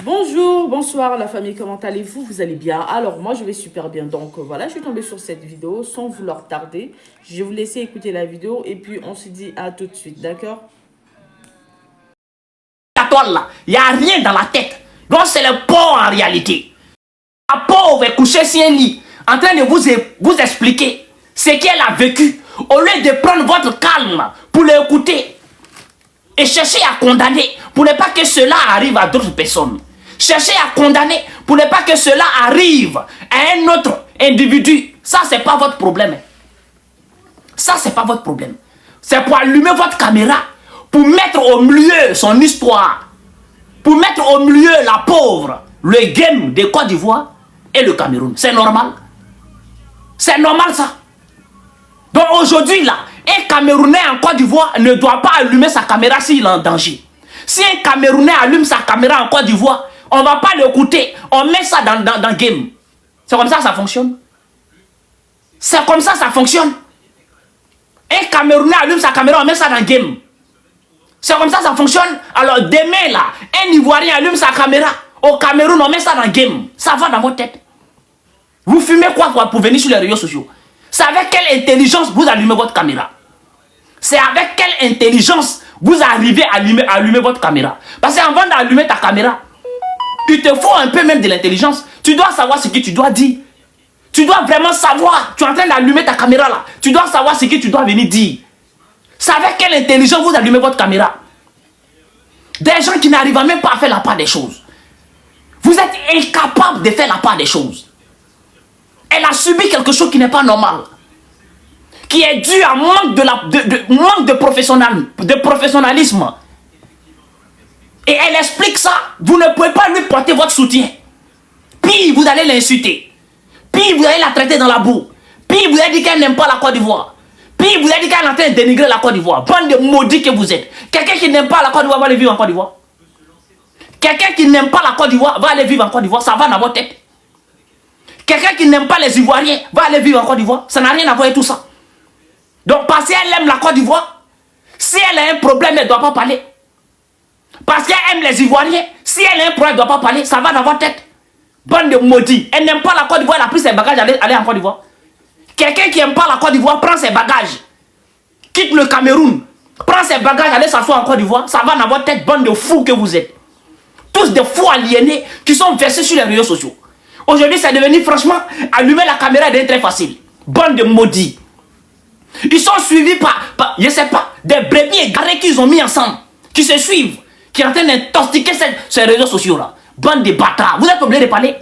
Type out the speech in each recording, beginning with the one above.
Bonjour, bonsoir la famille, comment allez-vous? Vous allez bien? Alors moi je vais super bien, donc voilà, je suis tombée sur cette vidéo sans vouloir tarder. Je vais vous laisser écouter la vidéo et puis on se dit à tout de suite, d'accord? Là, il n'y a rien dans la tête. Donc c'est le pauvre en réalité. La pauvre est couchée sur un lit en train de vous expliquer ce qu'elle a vécu. Au lieu de prendre votre calme pour l'écouter et chercher à condamner pour ne pas que cela arrive à d'autres personnes. Cherchez à condamner pour ne pas que cela arrive à un autre individu. Ça, c'est pas votre problème. Ça, c'est pas votre problème. C'est pour allumer votre caméra, pour mettre au milieu son histoire, pour mettre au milieu la pauvre, le game de Côte d'Ivoire et le Cameroun. C'est normal. C'est normal ça. Donc aujourd'hui là, un Camerounais en Côte d'Ivoire ne doit pas allumer sa caméra s'il est en danger. Si un Camerounais allume sa caméra en Côte d'Ivoire, on ne va pas l'écouter, on met ça dans le game. C'est comme ça que ça fonctionne. C'est comme ça que ça fonctionne. Un Camerounais allume sa caméra, on met ça dans le game. C'est comme ça que ça fonctionne. Alors demain là, un Ivoirien allume sa caméra, au Cameroun on met ça dans le game. Ça va dans votre tête. Vous fumez quoi pour venir sur les réseaux sociaux? C'est avec quelle intelligence vous allumez votre caméra? C'est avec quelle intelligence vous arrivez à allumer votre caméra? Parce qu'avant d'allumer ta caméra, il te faut un peu même de l'intelligence. Tu dois savoir ce que tu dois dire. Tu dois vraiment savoir. Tu es en train d'allumer ta caméra là. Tu dois savoir ce que tu dois venir dire. C'est avec quelle intelligence vous allumez votre caméra? Des gens qui n'arrivent même pas à faire la part des choses. Vous êtes incapable de faire la part des choses. Elle a subi quelque chose qui n'est pas normal. Qui est dû à manque de professionnalisme. Et elle explique ça. Vous ne pouvez pas lui porter votre soutien. Puis vous allez l'insulter. Puis vous allez la traiter dans la boue. Puis vous allez dire qu'elle n'aime pas la Côte d'Ivoire. Puis vous allez dire qu'elle est en train de dénigrer la Côte d'Ivoire. Bande de maudits que vous êtes. Quelqu'un qui n'aime pas la Côte d'Ivoire va aller vivre en Côte d'Ivoire. Quelqu'un qui n'aime pas la Côte d'Ivoire va aller vivre en Côte d'Ivoire. Ça va dans votre tête. Quelqu'un qui n'aime pas les Ivoiriens va aller vivre en Côte d'Ivoire. Ça n'a rien à voir avec tout ça. Donc parce qu'elle aime la Côte d'Ivoire, si elle a un problème, elle ne doit pas parler. Parce qu'elle aime les Ivoiriens, si elle a un problème, elle ne doit pas parler. Ça va dans votre tête. Bande de maudits. Elle n'aime pas la Côte d'Ivoire, elle a pris ses bagages, aller en Côte d'Ivoire. Quelqu'un qui n'aime pas la Côte d'Ivoire prend ses bagages, quitte le Cameroun, prend ses bagages, aller s'asseoir en Côte d'Ivoire. Ça va dans votre tête, bande de fous que vous êtes. Tous des fous aliénés qui sont versés sur les réseaux sociaux. Aujourd'hui, c'est devenu franchement, allumer la caméra est très facile. Bande de maudits. Ils sont suivis par je ne sais pas, des brebis égarés qu'ils ont mis ensemble, qui se suivent, qui sont en train d'intoxiquer ces réseaux sociaux-là. Bande de bâtards. Vous êtes obligés de parler.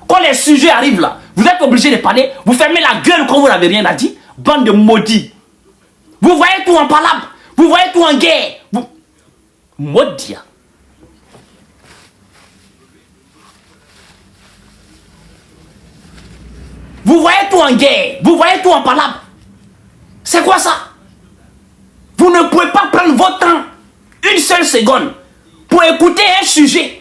Quand les sujets arrivent là, vous êtes obligés de parler. Vous fermez la gueule quand vous n'avez rien à dire. Bande de maudits. Vous voyez tout en palabre. Vous voyez tout en guerre. Maudits. Vous voyez tout en guerre. Vous voyez tout en palabre. C'est quoi ça? Vous ne pouvez pas prendre votre temps, une seule seconde, pour écouter un sujet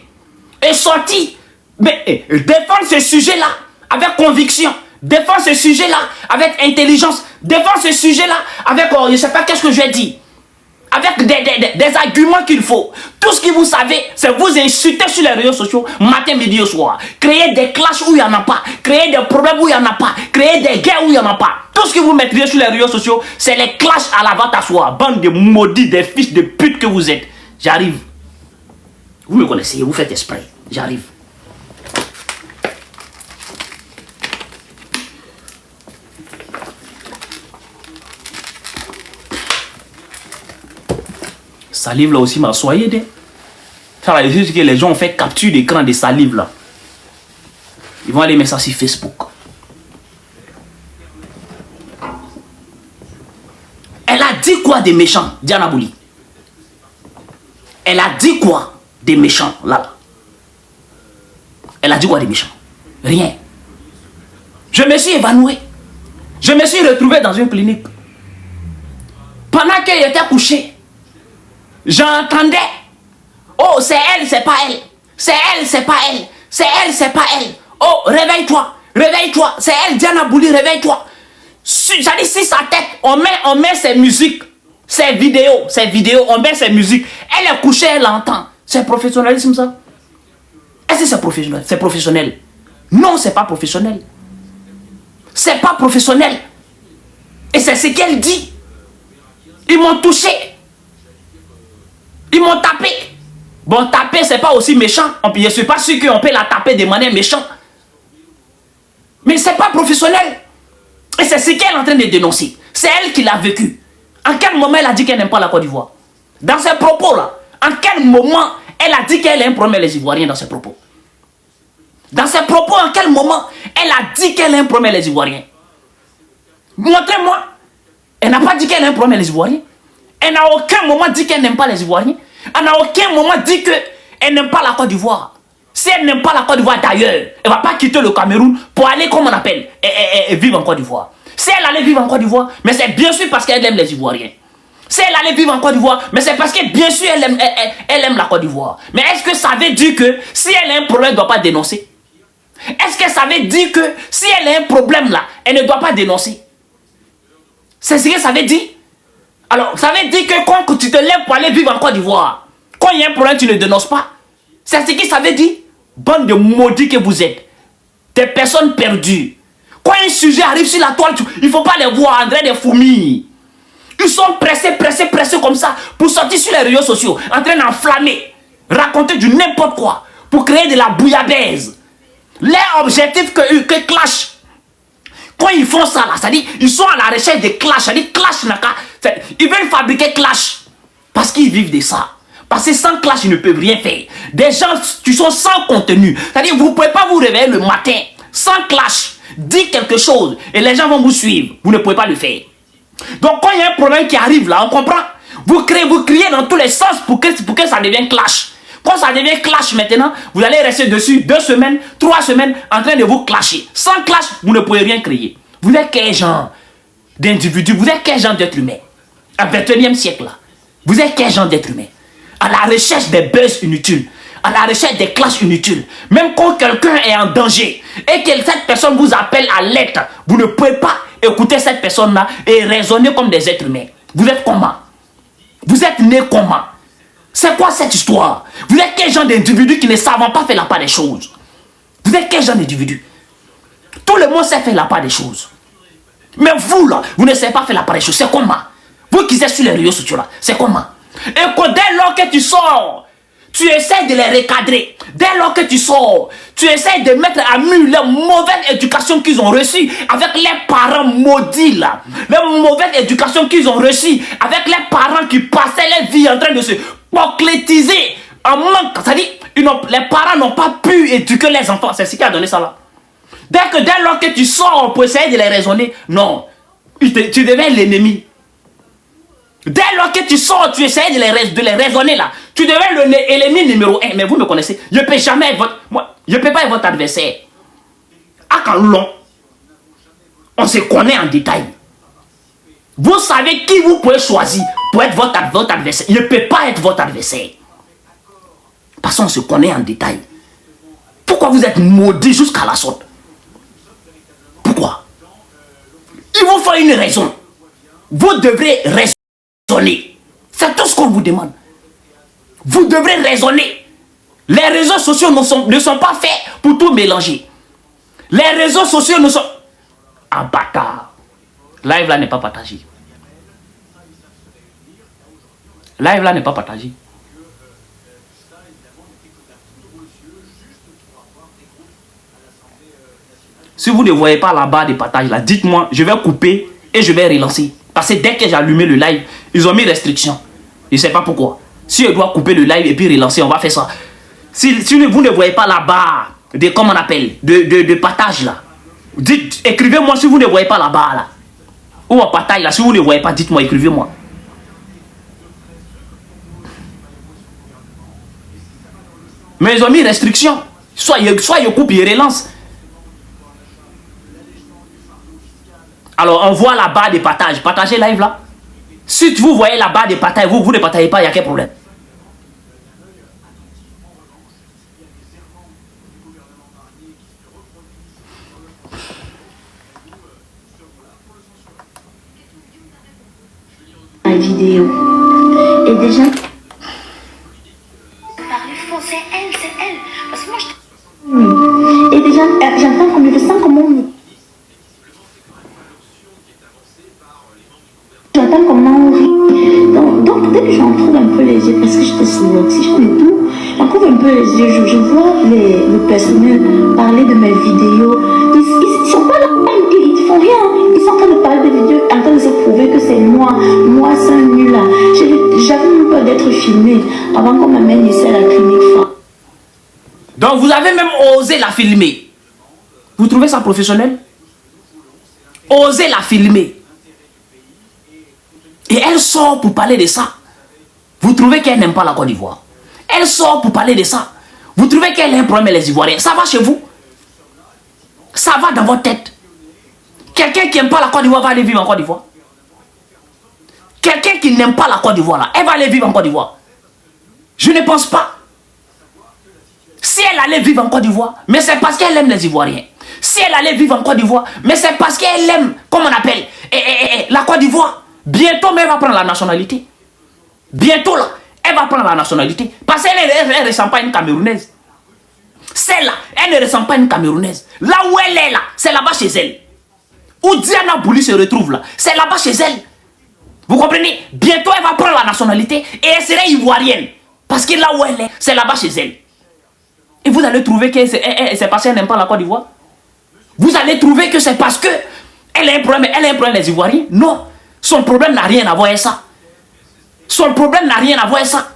et sortir, mais défendre ce sujet-là avec conviction, défendre ce sujet-là avec intelligence, défendre ce sujet-là avec, je ne sais pas qu'est-ce que je vais dire, avec des arguments qu'il faut. Tout ce que vous savez, c'est vous insulter sur les réseaux sociaux, matin, midi, au soir. Créer des clashs où il n'y en a pas. Créer des problèmes où il n'y en a pas. Créer des guerres où il n'y en a pas. Tout ce que vous mettriez sur les réseaux sociaux, c'est les clashs à la vente à soi. Bande de maudits, des fils de pute que vous êtes. J'arrive. Vous me connaissez, vous faites exprès. J'arrive. Salive là aussi m'a soyé de. Ça veut dire que les gens ont fait capture d'écran de salive là. Ils vont aller mettre ça sur Facebook. Elle a dit quoi des méchants, Diana Bouli? Elle a dit quoi des méchants là? Elle a dit quoi des méchants? Rien. Je me suis évanoui. Je me suis retrouvé dans une clinique. Pendant qu'elle était couchée, j'entendais, oh c'est elle, c'est pas elle. C'est elle, c'est pas elle. C'est elle, c'est pas elle. Oh, réveille-toi, réveille-toi. C'est elle, Diana Bouli, réveille-toi. Ça dit, si sa tête, on met ses musiques Ses vidéos, on met ses musiques. Elle est couchée, elle entend. C'est professionnalisme ça? Est-ce que c'est professionnel? C'est professionnel? Non, c'est pas professionnel. C'est pas professionnel. Et c'est ce qu'elle dit. Ils m'ont touché. Ils m'ont tapé. Bon, taper, c'est pas aussi méchant. Je ne suis pas sûr qu'on peut la taper de manière méchante. Mais c'est pas professionnel. Et c'est ce qu'elle est en train de dénoncer. C'est elle qui l'a vécu. En quel moment elle a dit qu'elle n'aime pas la Côte d'Ivoire? Dans ses propos-là. En quel moment elle a dit qu'elle a un problème avec les Ivoiriens dans ses propos? Dans ses propos, en quel moment elle a dit qu'elle a un problème avec les Ivoiriens? Montrez-moi. Elle n'a pas dit qu'elle a un problème avec les Ivoiriens. Elle n'a aucun moment dit qu'elle n'aime pas les Ivoiriens. Elle n'a aucun moment dit qu'elle n'aime pas la Côte d'Ivoire. Si elle n'aime pas la Côte d'Ivoire d'ailleurs, elle ne va pas quitter le Cameroun pour aller, comme on appelle, et vivre en Côte d'Ivoire. Si elle allait vivre en Côte d'Ivoire, mais c'est bien sûr parce qu'elle aime les Ivoiriens. Si elle allait vivre en Côte d'Ivoire, mais c'est parce que bien sûr elle aime la Côte d'Ivoire. Mais est-ce que ça veut dire que si elle a un problème, elle ne doit pas dénoncer? Est-ce que ça veut dire que si elle a un problème là, elle ne doit pas dénoncer? C'est ce que ça veut dire? Alors, ça veut dire que quand tu te lèves pour aller vivre en Côte d'Ivoire, quand il y a un problème, tu ne dénonces pas. C'est ce que ça veut dire? Bande de maudits que vous êtes. Des personnes perdues. Quand un sujet arrive sur la toile, il ne faut pas les voir en train de fourmis. Ils sont pressés comme ça pour sortir sur les réseaux sociaux, en train d'enflammer, raconter du n'importe quoi, pour créer de la bouillabaisse. Leur objectif que clash. Quand ils font ça, là, c'est-à-dire ils sont à la recherche de clash. C'est-à-dire clash, ils veulent fabriquer clash. Parce qu'ils vivent de ça. Parce que sans clash, ils ne peuvent rien faire. Des gens qui sont sans contenu. C'est-à-dire vous ne pouvez pas vous réveiller le matin sans clash. Dites quelque chose et les gens vont vous suivre. Vous ne pouvez pas le faire. Donc quand il y a un problème qui arrive là, on comprend. Vous criez dans tous les sens pour que ça devienne clash. Quand ça devient clash maintenant, vous allez rester dessus 2 semaines, 3 semaines en train de vous clasher. Sans clash, vous ne pouvez rien créer. Vous êtes quel genre d'individu? Vous êtes quel genre d'être humain? À 21e siècle là. Vous êtes quel genre d'être humain? À la recherche des buzz inutiles. À la recherche des clashs inutiles. Même quand quelqu'un est en danger et que cette personne vous appelle à l'aide, vous ne pouvez pas écouter cette personne-là et raisonner comme des êtres humains. Vous êtes comment? Vous êtes né comment? C'est quoi cette histoire? Vous êtes quel genre d'individu qui ne savent pas faire la part des choses? Vous êtes quel genre d'individu? Tout le monde sait faire la part des choses. Mais vous là, vous ne savez pas faire la part des choses. C'est comment? Vous qui êtes sur les réseaux sociaux là, c'est comment? Et que dès lors que tu sors, tu essaies de les recadrer. Dès lors que tu sors, tu essaies de mettre à nu la mauvaise éducation qu'ils ont reçue avec les parents maudits là. La mauvaise éducation qu'ils ont reçue avec les parents qui passaient leur vie en train de se poclétiser en manque. C'est-à-dire, les parents n'ont pas pu éduquer les enfants. C'est ce qui a donné ça là. Dès lors que tu sors pour essayer de les raisonner, non, tu deviens l'ennemi. Dès lors que tu sors, tu essaies de les raisonner là. Tu deviens l'ennemi numéro 1. Mais vous me connaissez. Je ne peux jamais être je ne peux pas être votre adversaire. À quand long, on se connaît en détail. Vous savez qui vous pouvez choisir pour être votre adversaire. Je ne peux pas être votre adversaire. Parce qu'on se connaît en détail. Pourquoi vous êtes maudit jusqu'à la sorte? Pourquoi? Il vous faut une raison. Vous devrez raisonner. C'est tout ce qu'on vous demande. Vous devrez raisonner. Les réseaux sociaux ne sont pas faits pour tout mélanger. Les réseaux sociaux ne sont... Ah bâtard. Live là n'est pas partagé. Live là n'est pas partagé. Si vous ne voyez pas la barre de partage là, dites-moi, je vais couper et je vais relancer. Parce que dès que j'ai allumé le live, ils ont mis restriction. Je ne sais pas pourquoi. Si je dois couper le live et puis relancer, on va faire ça. Si vous ne voyez pas la barre de, comment on appelle, de partage là, écrivez-moi si vous ne voyez pas la barre là. Ou en partage là, si vous ne voyez pas, dites-moi, écrivez-moi. Mais ils ont mis restriction. Soit je coupe et relance. Alors, on voit la barre de partage. Partagez live là. Si vous voyez la barre de partage, vous ne partagez pas, il n'y a quel problème? la vidéo. Et déjà... C'est elle. Parce que moi, Oui. Et déjà, j'entends comme je sens comment... J'entends comment on rit. Donc peut-être que j'en trouve un peu les yeux, parce que j'étais sous l'oxygène et tout. J'en trouve un peu les yeux. Je vois le personnel parler de mes vidéos. Ils sont pas là, ils font rien. Ils sont en train de parler de vidéos, en train de se prouver que c'est moi. Moi, c'est un nul là. J'avais même peur d'être filmée avant qu'on m'amène ici à la clinique. Donc vous avez même osé la filmer. Vous trouvez ça professionnel? Osez la filmer. Et elle sort pour parler de ça. Vous trouvez qu'elle n'aime pas la Côte d'Ivoire? Elle sort pour parler de ça. Vous trouvez qu'elle a un problème avec les Ivoiriens? Ça va chez vous? Ça va dans votre tête? Quelqu'un qui n'aime pas la Côte d'Ivoire va aller vivre en Côte d'Ivoire? Quelqu'un qui n'aime pas la Côte d'Ivoire là, elle va aller vivre en Côte d'Ivoire? Je ne pense pas. Si elle allait vivre en Côte d'Ivoire, mais c'est parce qu'elle aime les Ivoiriens. Si elle allait vivre en Côte d'Ivoire, mais c'est parce qu'elle aime, comment on appelle, la Côte d'Ivoire. Bientôt, mais elle va prendre la nationalité. Bientôt, là, elle va prendre la nationalité. Parce qu'elle ne ressemble pas à une Camerounaise. Celle-là, elle ne ressemble pas à une Camerounaise. Là où elle est, là, c'est là-bas chez elle. Où Diana Bouli se retrouve, là, c'est là-bas chez elle. Vous comprenez? Bientôt, elle va prendre la nationalité et elle serait ivoirienne. Parce que là où elle est, c'est là-bas chez elle. Et vous allez trouver que c'est parce qu'elle n'aime pas la Côte d'Ivoire? Vous allez trouver que c'est parce que elle a un problème les Ivoiriens? Non. Son problème n'a rien à voir avec ça. Son problème n'a rien à voir avec ça.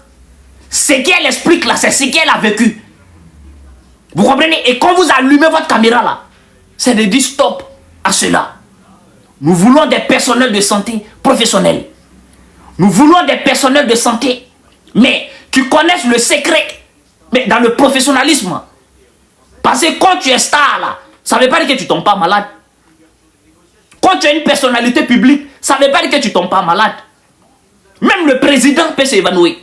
Ce qu'elle explique là, c'est ce qu'elle a vécu. Vous comprenez? Et quand vous allumez votre caméra là, c'est de dire stop à cela. Nous voulons des personnels de santé professionnels. Nous voulons des personnels de santé, mais qui connaissent le secret, mais dans le professionnalisme. Parce que quand tu es star là, ça ne veut pas dire que tu ne tombes pas malade. Quand tu es une personnalité publique, ça ne veut pas dire que tu ne tombes pas malade. Même le président peut s'évanouir.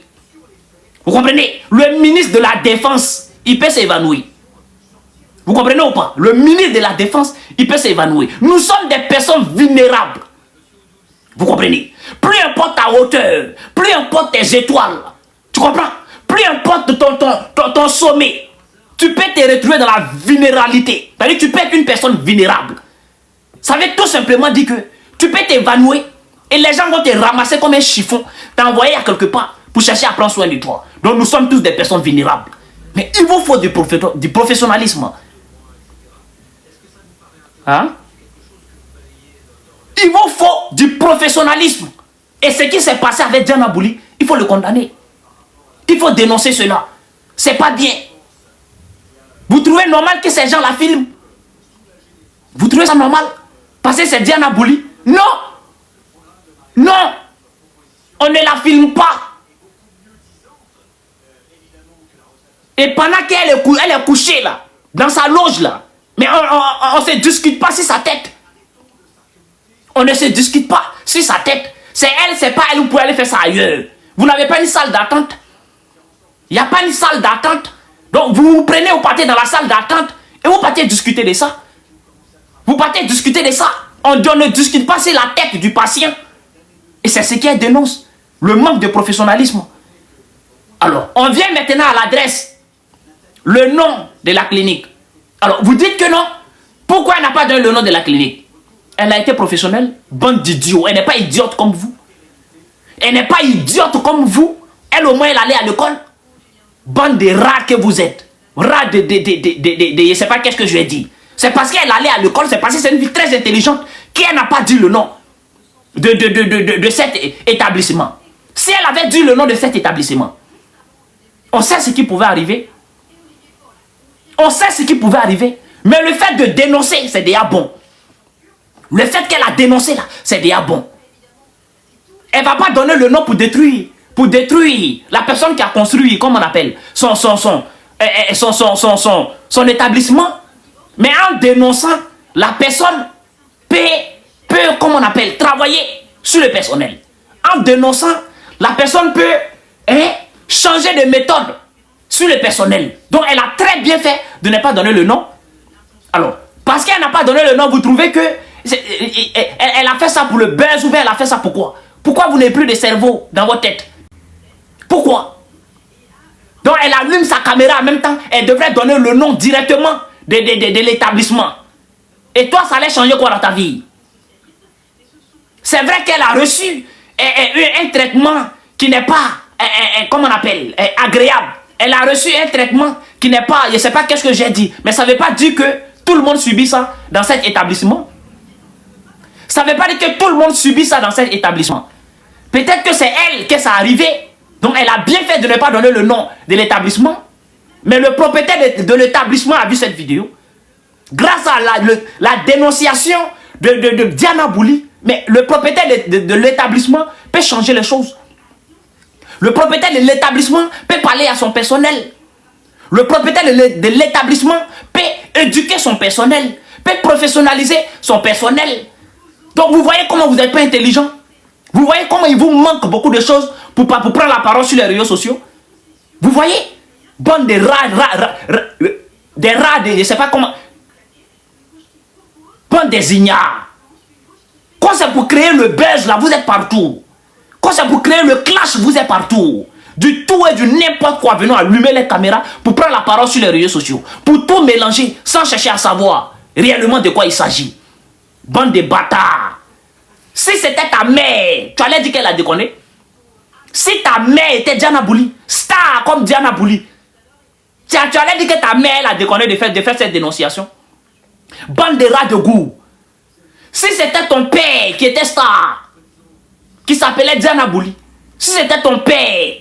Vous comprenez? Le ministre de la Défense, il peut s'évanouir. Vous comprenez ou pas? Le ministre de la Défense, il peut s'évanouir. Nous sommes des personnes vulnérables. Vous comprenez? Plus importe ta hauteur, plus importe tes étoiles, tu comprends? Plus importe ton sommet, tu peux te retrouver dans la vulnérabilité. C'est-à-dire que tu peux être une personne vulnérable. Ça veut tout simplement dire que tu peux t'évanouir et les gens vont te ramasser comme un chiffon, t'envoyer à quelque part pour chercher à prendre soin de toi. Donc nous sommes tous des personnes vulnérables. Mais il vous faut du professionnalisme. Hein? Il vous faut du professionnalisme. Et ce qui s'est passé avec Diana Bouli, il faut le condamner. Il faut dénoncer cela. C'est pas bien. Vous trouvez normal que ces gens la filment? Vous trouvez ça normal? Parce que c'est Diana Bouli? Non! Non! On ne la filme pas. Et pendant qu'elle est couchée là, dans sa loge là, mais on ne se discute pas sur sa tête. On ne se discute pas sur sa tête. C'est elle, c'est pas elle, vous pouvez aller faire ça ailleurs. Vous n'avez pas une salle d'attente. Il n'y a pas une salle d'attente. Donc vous vous prenez, vous partez dans la salle d'attente et vous partez discuter de ça. Vous partez discuter de ça. On ne discute pas sur la tête du patient. Et c'est ce qu'elle dénonce. Le manque de professionnalisme. Alors, on vient maintenant à l'adresse. Le nom de la clinique. Alors, vous dites que non. Pourquoi elle n'a pas donné le nom de la clinique? Elle a été professionnelle. Bande d'idiots. Elle n'est pas idiote comme vous. Elle n'est pas idiote comme vous. Elle, au moins, elle allait à l'école. Bande de rats que vous êtes. Rats de je ne sais pas qu'est-ce que je vais dire. C'est parce qu'elle allait à l'école, c'est parce que c'est une fille très intelligente qu'elle n'a pas dit le nom de cet établissement. Si elle avait dit le nom de cet établissement, on sait ce qui pouvait arriver. On sait ce qui pouvait arriver. Mais le fait de dénoncer, c'est déjà bon. Le fait qu'elle a dénoncé là, c'est déjà bon. Elle ne va pas donner le nom pour détruire la personne qui a construit, comment on appelle, son établissement. Mais en dénonçant, la personne peut, comment on appelle, travailler sur le personnel. En dénonçant, la personne peut changer de méthode sur le personnel. Donc elle a très bien fait de ne pas donner le nom. Alors, parce qu'elle n'a pas donné le nom, vous trouvez que elle a fait ça pour le buzz ou bien elle a fait ça pour quoi? Pourquoi vous n'avez plus de cerveau dans votre tête? Pourquoi? Donc elle allume sa caméra en même temps, elle devrait donner le nom directement de l'établissement. Et toi, ça allait changer quoi dans ta vie? C'est vrai qu'elle a reçu un traitement qui n'est pas, comment on appelle, agréable. Elle a reçu un traitement qui n'est pas, je ne sais pas qu'est-ce que j'ai dit, mais ça ne veut pas dire que tout le monde subit ça dans cet établissement. Ça ne veut pas dire que tout le monde subit ça dans cet établissement. Peut-être que c'est elle que ça arrivé. Donc elle a bien fait de ne pas donner le nom de l'établissement. Mais le propriétaire de l'établissement a vu cette vidéo. Grâce à la dénonciation de Diana Bouli, mais le propriétaire de l'établissement peut changer les choses. Le propriétaire de l'établissement peut parler à son personnel. Le propriétaire de l'établissement peut éduquer son personnel, peut professionnaliser son personnel. Donc vous voyez comment vous n'êtes pas intelligent. Vous voyez comment il vous manque beaucoup de choses pour prendre la parole sur les réseaux sociaux. Vous voyez? Bande de rats, je ne sais pas comment. Bande des ignares. Quand c'est pour créer le buzz là, vous êtes partout. Quand c'est pour créer le clash, vous êtes partout. Du tout et du n'importe quoi, venons allumer les caméras pour prendre la parole sur les réseaux sociaux. Pour tout mélanger sans chercher à savoir réellement de quoi il s'agit. Bande de bâtards. Si c'était ta mère, tu allais dire qu'elle a déconné. Si ta mère était Diana Bouli, star comme Diana Bouli, tu allais dire que ta mère elle a déconné de faire cette dénonciation. Bande de rats de goût. Si c'était ton père qui était star, qui s'appelait Diana Bouli, si c'était ton père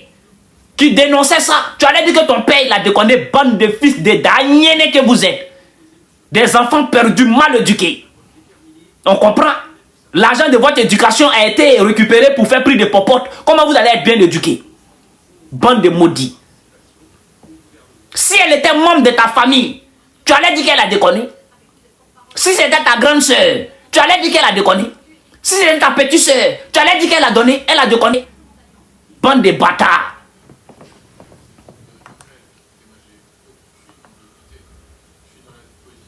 qui dénonçait ça, tu allais dire que ton père il a déconné. Bande de fils de d'anienés que vous êtes. Des enfants perdus, mal éduqués. On comprend? L'argent de votre éducation a été récupéré pour faire prix de popote. Comment vous allez être bien éduqué? Bande de maudits. Si elle était membre de ta famille, tu allais dire qu'elle a déconné. Si c'était ta grande soeur, tu allais dire qu'elle a déconné. Si c'était ta petite soeur, tu allais dire qu'elle a donné, elle a déconné. Bande de bâtards.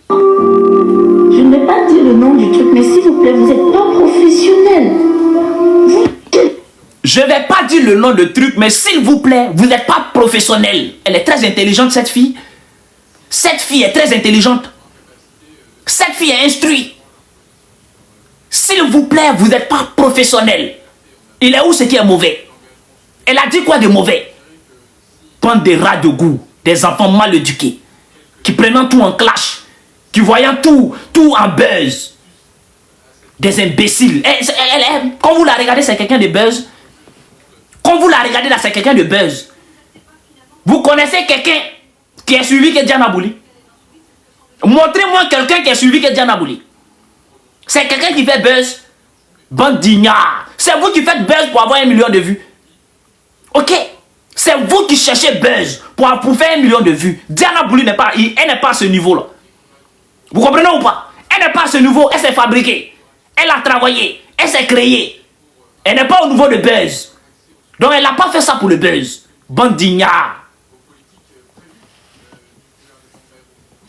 Je ne vais pas dire le nom du truc, mais s'il vous plaît, vous n'êtes pas professionnel. Je ne vais pas dire le nom de truc, mais s'il vous plaît, vous n'êtes pas professionnel. Elle est très intelligente, cette fille. Cette fille est très intelligente. Cette fille est instruite. S'il vous plaît, vous n'êtes pas professionnel. Il est où ce qui est mauvais? Elle a dit quoi de mauvais? Bande de rats de goût, des enfants mal éduqués, qui prennent tout en clash, qui voyant tout en buzz. Des imbéciles. Quand vous la regardez, c'est quelqu'un de buzz. Quand vous la regardez là, c'est quelqu'un de buzz. Vous connaissez quelqu'un qui est suivi que Diana Bouli? Montrez-moi quelqu'un qui est suivi que Diana Bouli. C'est quelqu'un qui fait buzz. Bande d'ignards. C'est vous qui faites buzz pour avoir 1 million de vues. Ok? C'est vous qui cherchez buzz pour faire 1 million de vues. Diana Bouli n'est pas, elle n'est pas à ce niveau-là. Vous comprenez ou pas? Elle n'est pas à ce niveau, elle s'est fabriquée. Elle a travaillé, elle s'est créée. Elle n'est pas au niveau de buzz. Donc elle n'a pas fait ça pour le buzz. Bande d'ignards.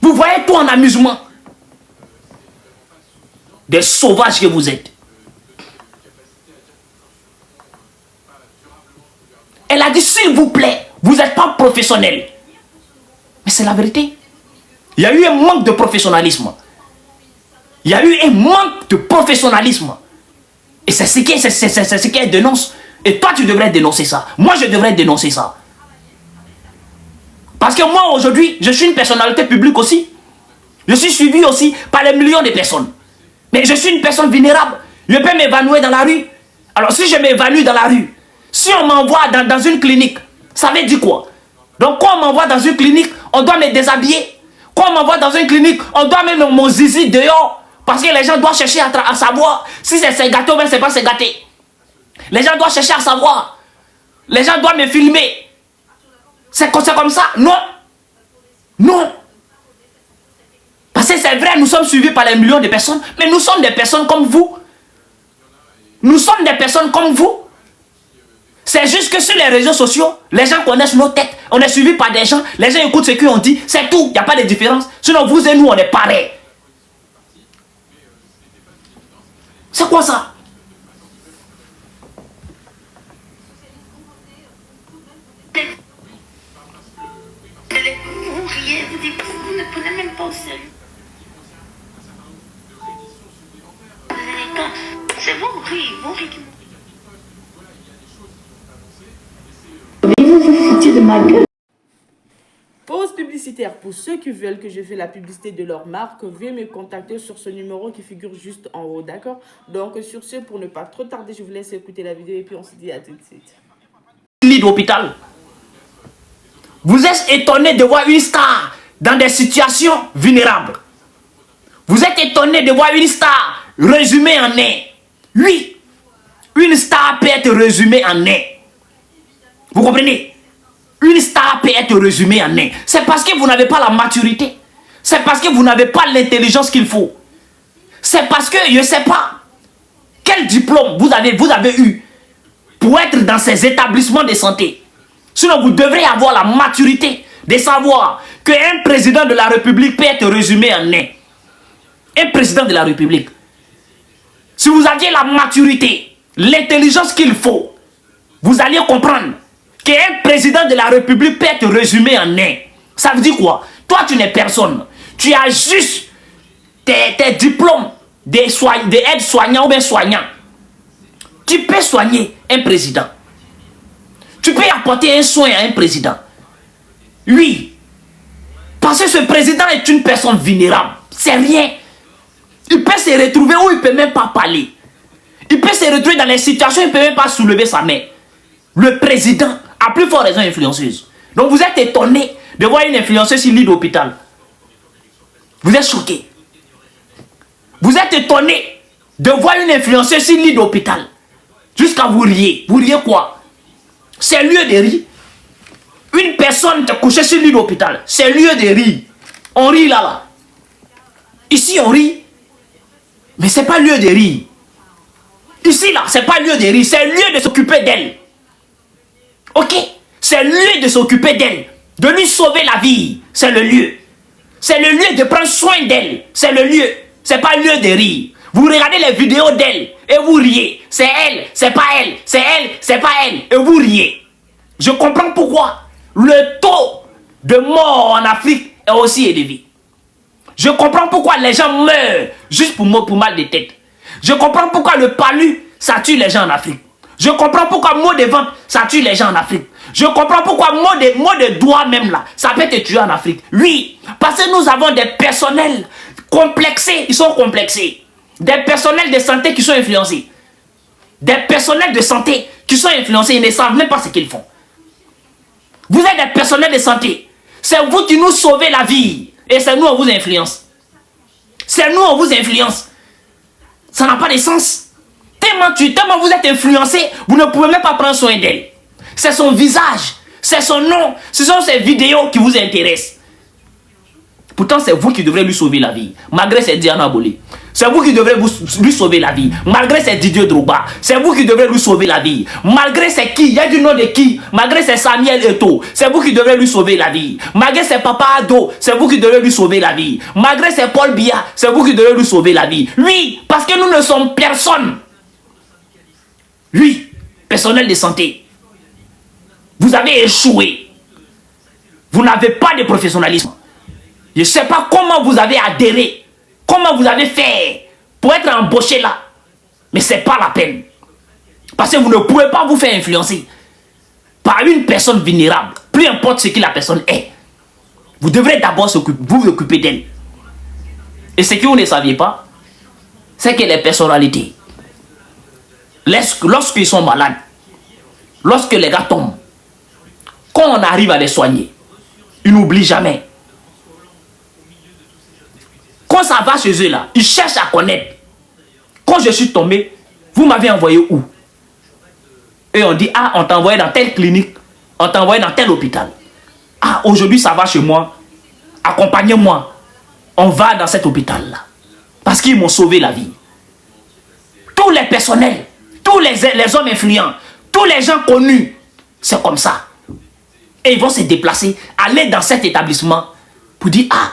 Vous voyez tout en amusement. Des sauvages que vous êtes. Elle a dit s'il vous plaît, vous n'êtes pas professionnel. Mais c'est la vérité. Il y a eu un manque de professionnalisme. Il y a eu un manque de professionnalisme. Et c'est ce qu'elle dénonce. Et toi, tu devrais dénoncer ça. Moi, je devrais dénoncer ça. Parce que moi, aujourd'hui, je suis une personnalité publique aussi. Je suis suivi aussi par les millions de personnes. Mais je suis une personne vulnérable. Je peux m'évanouir dans la rue. Alors, si je m'évanouis dans la rue, si on m'envoie dans une clinique, ça veut dire quoi? Donc, quand on m'envoie dans une clinique, on doit me déshabiller. Quand on m'envoie dans une clinique, on doit mettre mon zizi dehors. Parce que les gens doivent chercher à savoir si c'est gâté ou bien c'est pas c'est gâté. Les gens doivent chercher à savoir. Les gens doivent me filmer. C'est comme ça? Non. Non. Parce que c'est vrai, nous sommes suivis par les millions de personnes, mais nous sommes des personnes comme vous. Nous sommes des personnes comme vous. C'est juste que sur les réseaux sociaux, les gens connaissent nos têtes. On est suivis par des gens, les gens écoutent ce qu'on dit, c'est tout. Il n'y a pas de différence. Sinon, vous et nous, on est pareils. C'est quoi ça? C'est vos rires qui Mais vous vous foutez de ma gueule. Pause publicitaire. Pour ceux qui veulent que je fasse la publicité de leur marque, veuillez me contacter sur ce numéro qui figure juste en haut, d'accord? Donc sur ce, pour ne pas trop tarder, je vous laisse écouter la vidéo et puis on se dit à tout de suite. Lit d'hôpital. Vous êtes étonné de voir une star dans des situations vulnérables. Vous êtes étonné de voir une star résumée en un. Oui, une star peut être résumée en un. Vous comprenez? Une star peut être résumée en un. C'est parce que vous n'avez pas la maturité. C'est parce que vous n'avez pas l'intelligence qu'il faut. C'est parce que, je ne sais pas, quel diplôme vous avez eu pour être dans ces établissements de santé. Sinon, vous devrez avoir la maturité de savoir qu'un président de la République peut être résumé en un. Un président de la République. Si vous aviez la maturité, l'intelligence qu'il faut, vous alliez comprendre qu'un président de la République peut être résumé en un. Ça veut dire quoi? Toi, tu n'es personne. Tu as juste tes diplômes d'aide-soignant ou bien soignant. Tu peux soigner un président. Tu peux apporter un soin à un président. Oui. Parce que ce président est une personne vulnérable. C'est rien. Il peut se retrouver où il ne peut même pas parler. Il peut se retrouver dans les situations où il ne peut même pas soulever sa main. Le président a plus fort raison influenceuse. Donc vous êtes étonné de voir une influenceuse sur lit d'hôpital. Vous êtes choqué. Vous êtes étonné de voir une influenceuse sur lit d'hôpital. Jusqu'à vous riez. Vous riez quoi? C'est lieu de rire. Une personne qui est couchée sur lit d'hôpital. C'est lieu de rire. On rit là. Ici on rit. Mais c'est pas lieu de rire. Ici là, c'est pas lieu de rire. C'est lieu de s'occuper d'elle. Ok? C'est le lieu de s'occuper d'elle. De lui sauver la vie. C'est le lieu. C'est le lieu de prendre soin d'elle. C'est le lieu. C'est pas le lieu de rire. Vous regardez les vidéos d'elle et vous riez. C'est elle, c'est pas elle. C'est elle, c'est pas elle. Et vous riez. Je comprends pourquoi le taux de mort en Afrique est aussi élevé. Je comprends pourquoi les gens meurent juste pour mal de tête. Je comprends pourquoi le palu, ça tue les gens en Afrique. Je comprends pourquoi mot de ventre, ça tue les gens en Afrique. Je comprends pourquoi mot de doigt même là, ça peut te tuer en Afrique. Oui, parce que nous avons des personnels complexés, ils sont complexés. Des personnels de santé qui sont influencés. Des personnels de santé qui sont influencés, ils ne savent même pas ce qu'ils font. Vous êtes des personnels de santé. C'est vous qui nous sauvez la vie. Et c'est nous, on vous influence. C'est nous, on vous influence. Ça n'a pas de sens. Tellement vous êtes influencé, vous ne pouvez même pas prendre soin d'elle. C'est son visage, c'est son nom, ce sont ses vidéos qui vous intéressent. Pourtant, c'est vous qui devrez lui sauver la vie, malgré ses Diana Bolé. C'est vous qui devrez lui sauver la vie, malgré ses Didier Drogba. C'est vous qui devrez lui sauver la vie, malgré ses qui, il y a du nom de qui, malgré ses Samuel Eto'o. C'est vous qui devrez lui sauver la vie, malgré ses Papa Ado. C'est vous qui devrez lui sauver la vie, malgré ses Paul Biya. C'est vous qui devrez lui sauver la vie. Oui, parce que nous ne sommes personne. Oui, personnel de santé. Vous avez échoué. Vous n'avez pas de professionnalisme. Je ne sais pas comment vous avez adhéré. Comment vous avez fait pour être embauché là. Mais ce n'est pas la peine. Parce que vous ne pouvez pas vous faire influencer par une personne vulnérable. Peu importe ce que la personne est. Vous devrez d'abord vous occuper d'elle. Et ce que vous ne saviez pas, c'est que les personnalités, lorsqu'ils sont malades, lorsque les gars tombent, quand on arrive à les soigner, ils n'oublient jamais. Quand ça va chez eux là, ils cherchent à connaître. Quand je suis tombé, vous m'avez envoyé où? Et on dit, ah, on t'a envoyé dans telle clinique, on t'a envoyé dans tel hôpital. Ah, aujourd'hui ça va chez moi, accompagnez-moi. On va dans cet hôpital là. Parce qu'ils m'ont sauvé la vie. Tous les personnels, tous les hommes influents, tous les gens connus, c'est comme ça. Et ils vont se déplacer, aller dans cet établissement pour dire, ah,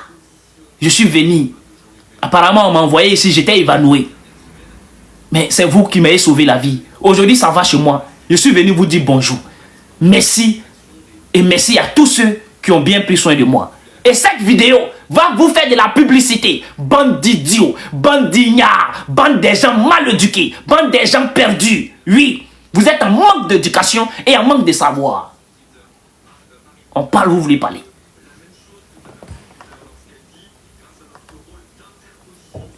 je suis venu. Apparemment, on m'a envoyé ici, j'étais évanoui. Mais c'est vous qui m'avez sauvé la vie. Aujourd'hui, ça va chez moi. Je suis venu vous dire bonjour. Merci. Et merci à tous ceux qui ont bien pris soin de moi. Et cette vidéo va vous faire de la publicité. Bande d'idiots, bande d'ignards, bande des gens mal éduqués, bande des gens perdus. Oui, vous êtes en manque d'éducation et en manque de savoir. On parle, vous voulez parler.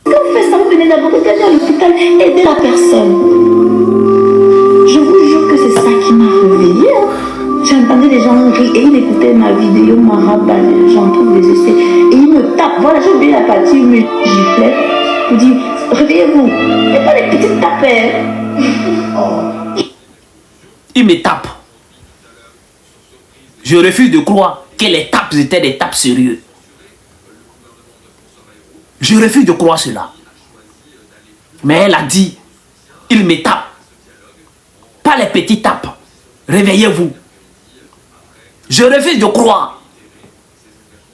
Quand vous faites ça, vous venez d'abord regarder à l'hôpital, aider la personne. Je vous jure que c'est ça qui m'a réveillée. J'entendais des gens rire et ils écoutaient ma vidéo, ma rabat, j'entends les essais. Et ils me tapent. Voilà, j'ai oublié la partie où ils me giflaient. Ils me disent, réveillez-vous. Et pas des petites tapées. Ils me tapent. Je refuse de croire que les tapes étaient des tapes sérieuses. Je refuse de croire cela. Mais elle a dit, il me tape. Pas les petits tapes. Réveillez-vous. Je refuse de croire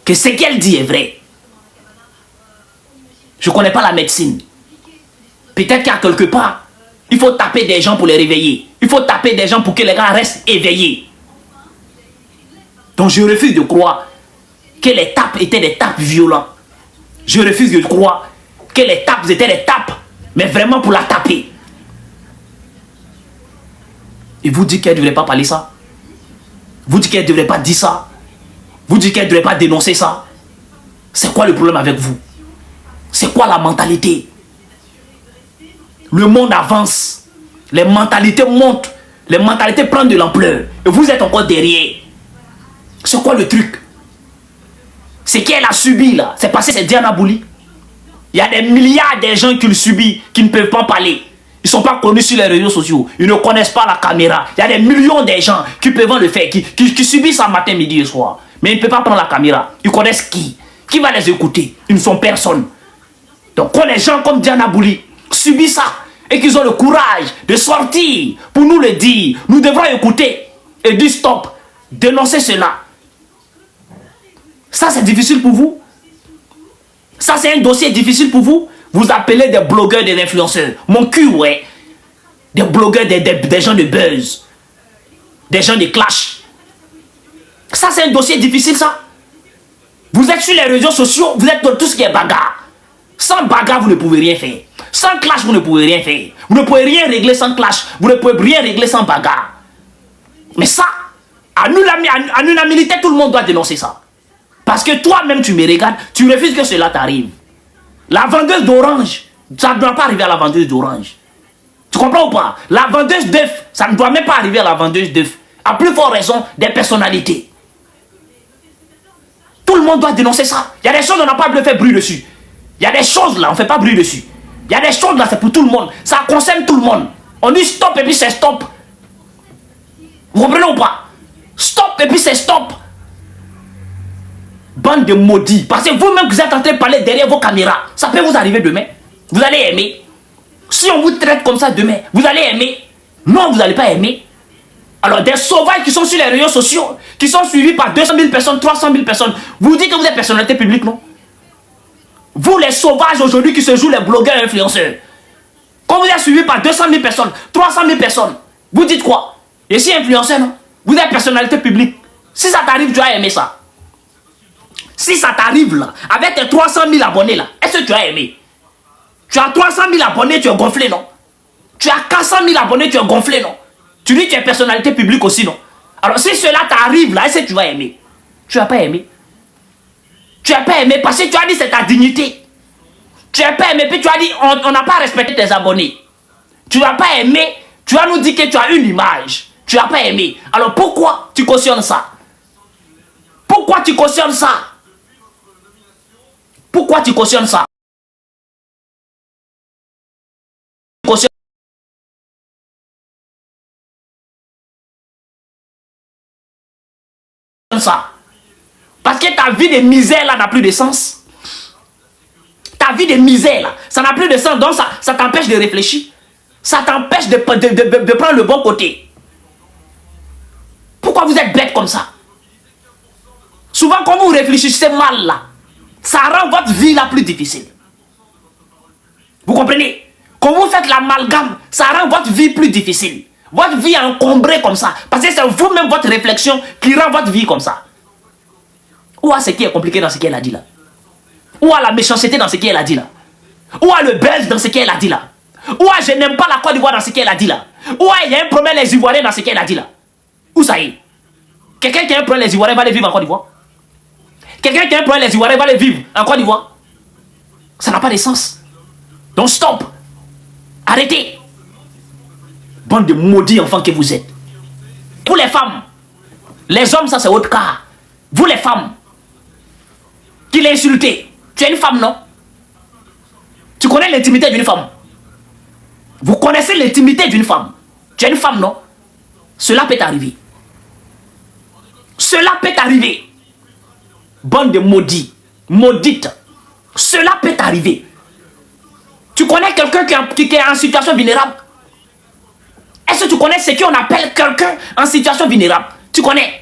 que ce qu'elle dit est vrai. Je ne connais pas la médecine. Peut-être qu'à quelque part, il faut taper des gens pour les réveiller. Il faut taper des gens pour que les gars restent éveillés. Donc je refuse de croire que les tapes étaient des tapes violentes. Je refuse de croire que les tapes étaient des tapes, mais vraiment pour la taper. Et vous dites qu'elle ne devrait pas parler ça? Vous dites qu'elle ne devrait pas dire ça? Vous dites qu'elle ne devrait pas dénoncer ça? C'est quoi le problème avec vous? C'est quoi la mentalité? Le monde avance. Les mentalités montent. Les mentalités prennent de l'ampleur. Et vous êtes encore derrière. C'est quoi le truc? Ce qu'elle a subi là, c'est parce que c'est Diana Bouli. Il y a des milliards de gens qui le subissent, qui ne peuvent pas parler. Ils ne sont pas connus sur les réseaux sociaux. Ils ne connaissent pas la caméra. Il y a des millions de gens qui peuvent le faire, qui subissent ça matin, midi et soir. Mais ils ne peuvent pas prendre la caméra. Ils connaissent qui? Qui va les écouter? Ils ne sont personne. Donc quand les gens comme Diana Bouli subissent ça et qu'ils ont le courage de sortir pour nous le dire, nous devrons écouter et dire stop, dénoncer cela. Ça c'est difficile pour vous? Ça c'est un dossier difficile pour vous? Vous appelez des blogueurs, des influenceurs. Mon cul, ouais. Des blogueurs, des gens de buzz. Des gens de clash. Ça c'est un dossier difficile ça? Vous êtes sur les réseaux sociaux, vous êtes dans tout ce qui est bagarre. Sans bagarre, vous ne pouvez rien faire. Sans clash, vous ne pouvez rien faire. Vous ne pouvez rien régler sans clash. Vous ne pouvez rien régler sans bagarre. Mais ça, à l'unanimité, tout le monde doit dénoncer ça. Parce que toi-même, tu me regardes, tu refuses que cela t'arrive. La vendeuse d'orange, ça ne doit pas arriver à la vendeuse d'orange. Tu comprends ou pas? La vendeuse d'œufs, ça ne doit même pas arriver à la vendeuse d'œufs. À plus forte raison, des personnalités. Tout le monde doit dénoncer ça. Il y a des choses, on n'a pas besoin de faire bruit dessus. Il y a des choses là, on ne fait pas bruit dessus. Il y a des choses là, c'est pour tout le monde. Ça concerne tout le monde. On dit stop et puis c'est stop. Vous comprenez ou pas? Stop et puis c'est stop. Bande de maudits. Parce que vous-même, vous êtes en train de parler derrière vos caméras. Ça peut vous arriver demain. Vous allez aimer. Si on vous traite comme ça demain, vous allez aimer. Non, vous n'allez pas aimer. Alors, des sauvages qui sont sur les réseaux sociaux, qui sont suivis par 200 000 personnes, 300 000 personnes, vous dites que vous êtes personnalité publique, non? Vous, les sauvages aujourd'hui qui se jouent les blogueurs et influenceurs, quand vous êtes suivi par 200 000 personnes, 300 000 personnes, vous dites quoi? Et si influenceur, non? Vous êtes personnalité publique. Si ça t'arrive, tu as aimé ça. Si ça t'arrive là, avec tes 300 000 abonnés là, est-ce que tu as aimé? Tu as 300 000 abonnés, tu es gonflé, non? Tu as 400 000 abonnés, tu es gonflé, non? Tu dis que tu es personnalité publique aussi, non? Alors si cela t'arrive là, est-ce que tu vas aimer? Tu n'as pas aimé. Tu n'as pas aimé parce que tu as dit c'est ta dignité. Tu n'as pas aimé, puis tu as dit on n'a pas respecté tes abonnés. Tu n'as pas aimé, tu vas nous dire que tu as une image. Tu n'as pas aimé. Alors pourquoi tu cautionnes ça? Pourquoi tu cautionnes ça? Pourquoi tu cautionnes ça? Ça. Parce que ta vie de misère là n'a plus de sens. Ta vie de misère là, ça n'a plus de sens. Donc ça t'empêche de réfléchir. Ça t'empêche de prendre le bon côté. Pourquoi vous êtes bête comme ça? Souvent quand vous réfléchissez mal là, ça rend votre vie la plus difficile. Vous comprenez? Quand vous faites l'amalgame, ça rend votre vie plus difficile. Votre vie est encombrée comme ça. Parce que c'est vous-même votre réflexion qui rend votre vie comme ça. Ou ce qui est compliqué dans ce qu'elle a dit là? Où a la méchanceté dans ce qu'elle a dit là? Où a le buzz dans ce qu'elle a dit là? Où a je n'aime pas la Côte d'Ivoire dans ce qu'elle a dit là? Où a il y a un problème les Ivoiriens dans ce qu'elle a dit là? Où ça y est? Quelqu'un qui a un problème les Ivoiriens va aller vivre en Côte d'Ivoire? Quelqu'un qui a un problème les Ivoiriens va aller vivre en Côte d'Ivoire? Ça n'a pas de sens. Donc stop. Arrêtez. Bande de maudits enfants que vous êtes. Pour les femmes, les hommes ça c'est autre cas. Vous les femmes, qui l'insultez, tu es une femme non? Tu connais l'intimité d'une femme? Vous connaissez l'intimité d'une femme? Tu es une femme non? Cela peut arriver. Cela peut arriver. Bande de maudits, maudites. Cela peut arriver. Tu connais quelqu'un qui est en situation vulnérable? Est-ce que tu connais ce qu'on appelle quelqu'un en situation vulnérable? Tu connais?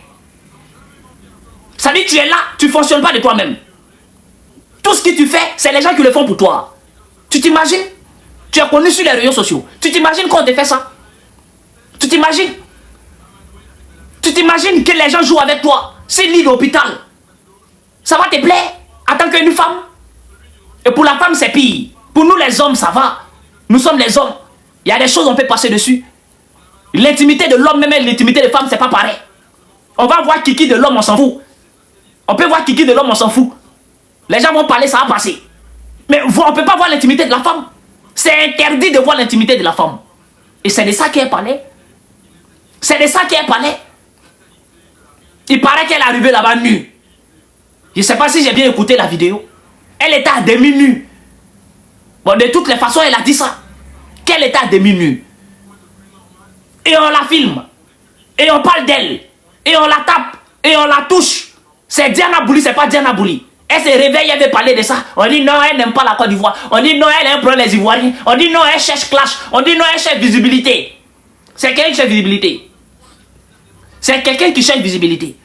Ça dit tu es là, tu ne fonctionnes pas de toi-même. Tout ce que tu fais, c'est les gens qui le font pour toi. Tu t'imagines? Tu es connu sur les réseaux sociaux. Tu t'imagines qu'on te fait ça? Tu t'imagines? Tu t'imagines que les gens jouent avec toi? C'est lit d'hôpital. Ça va te plaire en tant qu'une femme? Et pour la femme, c'est pire. Pour nous, les hommes, ça va. Nous sommes les hommes. Il y a des choses, on peut passer dessus. L'intimité de l'homme, même l'intimité de femme, c'est pas pareil. On va voir Kiki de l'homme, on s'en fout. On peut voir Kiki de l'homme, on s'en fout. Les gens vont parler, ça va passer. Mais on ne peut pas voir l'intimité de la femme. C'est interdit de voir l'intimité de la femme. Et c'est de ça qu'elle parlait. C'est de ça qu'elle parlait. Il paraît qu'elle est arrivée là-bas nue. Je ne sais pas si j'ai bien écouté la vidéo. Elle était à demi nue. Bon, de toutes les façons, elle a dit ça. Qu'elle était à demi nue. Et on la filme. Et on parle d'elle. Et on la tape. Et on la touche. C'est Diana Bouli, c'est pas Diana Bouli. Elle se réveille, elle veut parler de ça. On dit non, elle n'aime pas la Côte d'Ivoire. On dit non, elle a un problème les Ivoiriens. On dit non, elle cherche clash. On dit non, elle cherche visibilité. C'est quelqu'un qui cherche visibilité. C'est quelqu'un qui cherche visibilité.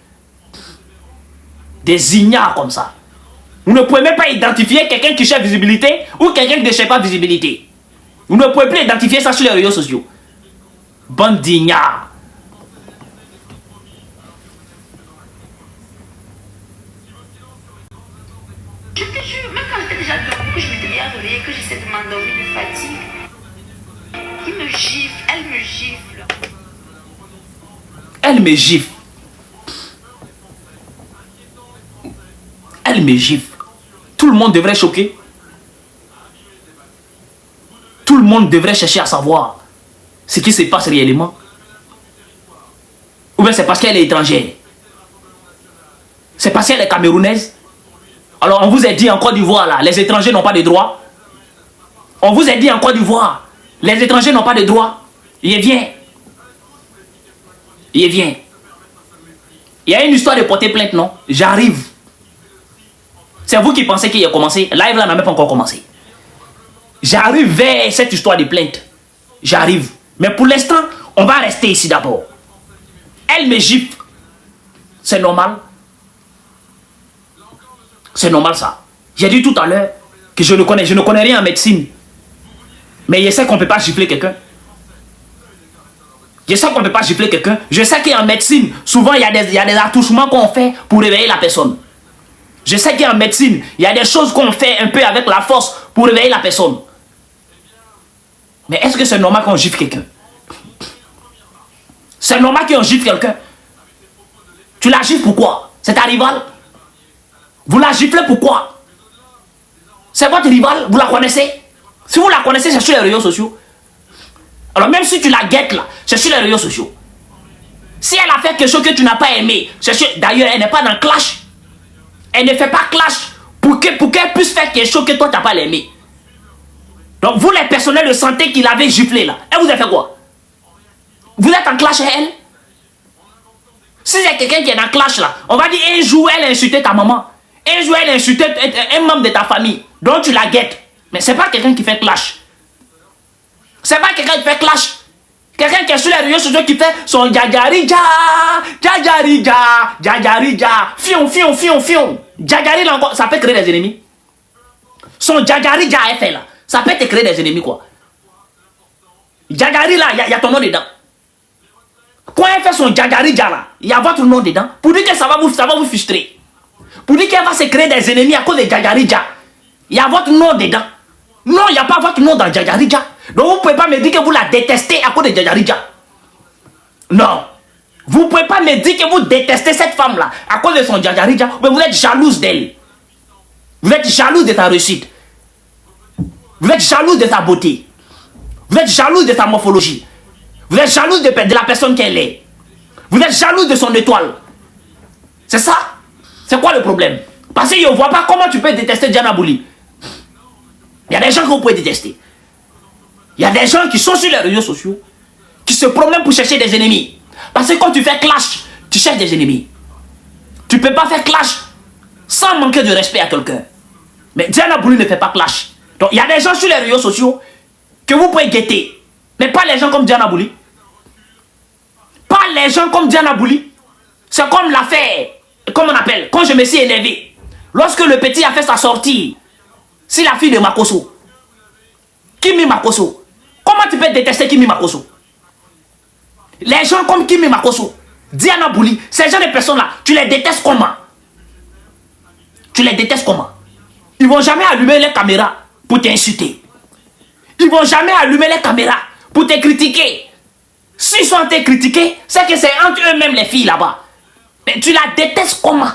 Des ignares comme ça. Vous ne pouvez même pas identifier quelqu'un qui cherche visibilité ou quelqu'un qui ne cherche pas visibilité. Vous ne pouvez plus identifier ça sur les réseaux sociaux. Bande d'ignares. Je te jure, même quand j'étais déjà debout, que je m'étais bien réveillée, que j'essaie de m'endormir de fatigue, il me gifle, elle me gifle. Elle me gifle. Elle me gifle. Tout le monde devrait choquer. Tout le monde devrait chercher à savoir ce qui se passe réellement. Ou bien c'est parce qu'elle est étrangère. C'est parce qu'elle est camerounaise. Alors on vous a dit en Côte d'Ivoire là, les étrangers n'ont pas de droits. On vous a dit en Côte d'Ivoire, les étrangers n'ont pas de droits. Il vient. Il vient. Il y a une histoire de porter plainte, non? J'arrive. C'est vous qui pensez qu'il a commencé. Live là n'a même pas encore commencé. J'arrive vers cette histoire de plainte. J'arrive. Mais pour l'instant, on va rester ici d'abord. Elle me gifle. C'est normal. C'est normal ça. J'ai dit tout à l'heure que je ne connais rien en médecine. Mais je sais qu'on ne peut pas gifler quelqu'un. Je sais qu'on ne peut pas gifler quelqu'un. Je sais qu'en médecine, souvent il y a des attouchements qu'on fait pour réveiller la personne. Je sais qu'en médecine, il y a des choses qu'on fait un peu avec la force pour réveiller la personne. Mais est-ce que c'est normal qu'on gifle quelqu'un? C'est normal qu'on gifle quelqu'un? Tu la gifles pourquoi? C'est ta rivale? Vous la giflez pourquoi? C'est votre rivale? Vous la connaissez? Si vous la connaissez, c'est sur les réseaux sociaux. Alors même si tu la guettes là, c'est sur les réseaux sociaux. Si elle a fait quelque chose que tu n'as pas aimé, c'est sûr. D'ailleurs, elle n'est pas dans clash. Elle ne fait pas clash pour qu'elle puisse faire quelque chose que toi tu n'as pas aimé. Donc vous les personnels de santé qui l'avaient giflé là, elle vous a fait quoi? Vous êtes en clash avec elle? Si il y a quelqu'un qui est en clash là, on va dire un jour elle a insulté ta maman. Un jour elle a insulté un membre de ta famille. Donc tu la guettes. Mais c'est pas quelqu'un qui fait clash. C'est pas quelqu'un qui fait clash. Quelqu'un qui est sur les réseaux sociaux qui fait son jajarija, jajarija, jajarija, fion, fion, fion, fion. Jajari là encore, ça peut créer des ennemis. Son jajarija elle fait là, ça peut te créer des ennemis quoi. Jajari là, il y a ton nom dedans. Quand elle fait son jajarija là, il y a votre nom dedans. Pour dire que ça va vous frustrer. Pour dire qu'elle va se créer des ennemis à cause de jajarija. Il y a votre nom dedans. Non, il n'y a pas votre nom dans Djadjaridja. Donc vous ne pouvez pas me dire que vous la détestez à cause de Djadjaridja. Non. Vous ne pouvez pas me dire que vous détestez cette femme-là à cause de son Djadjaridja, mais vous êtes jalouse d'elle. Vous êtes jalouse de sa réussite. Vous êtes jalouse de sa beauté. Vous êtes jalouse de sa morphologie. Vous êtes jalouse de la personne qu'elle est. Vous êtes jalouse de son étoile. C'est ça? C'est quoi le problème? Parce que je ne vois pas comment tu peux détester Diana Bouli. Il y a des gens que vous pouvez détester. Il y a des gens qui sont sur les réseaux sociaux, qui se promènent pour chercher des ennemis. Parce que quand tu fais clash, tu cherches des ennemis. Tu ne peux pas faire clash sans manquer de respect à quelqu'un. Mais Diana Bouli ne fait pas clash. Donc il y a des gens sur les réseaux sociaux que vous pouvez guetter. Mais pas les gens comme Diana Bouli. Pas les gens comme Diana Bouli. C'est comme l'affaire, comme on appelle, quand je me suis élevé. Lorsque le petit a fait sa sortie, c'est la fille de Makosso. Kimi Makosso. Comment tu peux détester Kimi Makosso? Les gens comme Kimi Makosso, Diana Bouli, ces gens de personnes-là, tu les détestes comment? Tu les détestes comment? Ils ne vont jamais allumer les caméras pour t'insulter. Ils ne vont jamais allumer les caméras pour te critiquer. S'ils sont te critiquer, c'est que c'est entre eux-mêmes les filles là-bas. Mais tu la détestes comment?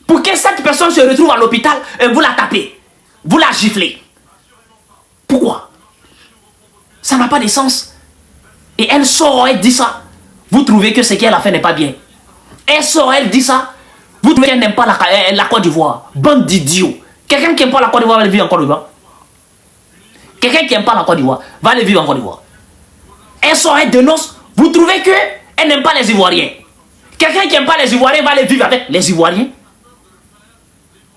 Pour que cette personne se retrouve à l'hôpital et vous la tapez. Vous la giflez. Pourquoi? Ça n'a pas de sens. Et elle sort, elle dit ça. Vous trouvez que ce qu'elle a fait n'est pas bien. Elle sort, elle dit ça. Vous trouvez qu'elle n'aime pas la Côte d'Ivoire. Bande d'idiots. Quelqu'un qui n'aime pas la Côte d'Ivoire va aller vivre en Côte d'Ivoire. Quelqu'un qui n'aime pas la Côte d'Ivoire va aller vivre en Côte d'Ivoire. Elle sort, elle dénonce. Vous trouvez qu'elle n'aime pas les Ivoiriens. Quelqu'un qui n'aime pas les Ivoiriens va aller vivre avec les Ivoiriens.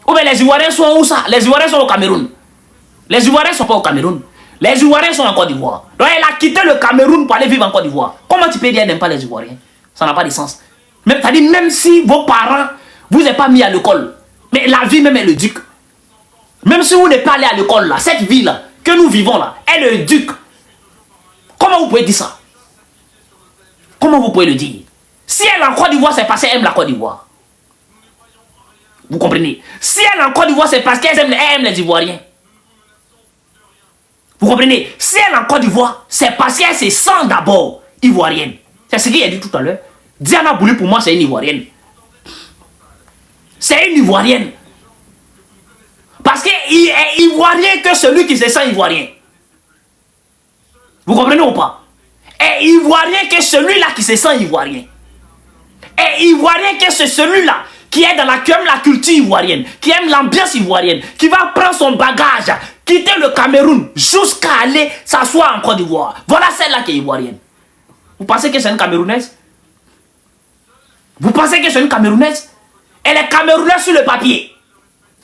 Ou bien les Ivoiriens sont où ça? Les Ivoiriens sont au Cameroun. Les Ivoiriens ne sont pas au Cameroun. Les Ivoiriens sont en Côte d'Ivoire. Donc elle a quitté le Cameroun pour aller vivre en Côte d'Ivoire. Comment tu peux dire qu'elle n'aime pas les Ivoiriens? Ça n'a pas de sens. C'est-à-dire même si vos parents vous n'êtes pas mis à l'école, mais la vie même est le duc. Même si vous n'êtes pas allé à l'école là, cette vie là que nous vivons là, est le duc. Comment vous pouvez dire ça? Comment vous pouvez le dire? Si elle est en Côte d'Ivoire, c'est parce qu'elle aime la Côte d'Ivoire. Vous comprenez? Si elle est en Côte d'Ivoire, c'est parce qu'elle aime les Ivoiriens. Vous comprenez? Si elle est en Côte d'Ivoire, c'est parce qu'elle se sent d'abord ivoirienne. C'est ce qu'il a dit tout à l'heure. Diana Bouli, pour moi, c'est une Ivoirienne. C'est une Ivoirienne. Parce qu'il est Ivoirien que celui qui se sent Ivoirien. Vous comprenez ou pas? Est Ivoirien que celui-là qui se sent Ivoirien. Est Ivoirien que c'est celui-là qui aime la culture ivoirienne, qui aime l'ambiance ivoirienne, qui va prendre son bagage, quitter le Cameroun jusqu'à aller s'asseoir en Côte d'Ivoire. Voilà celle-là qui est ivoirienne. Vous pensez que c'est une Camerounaise? Vous pensez que c'est une Camerounaise? Elle est Camerounaise sur le papier.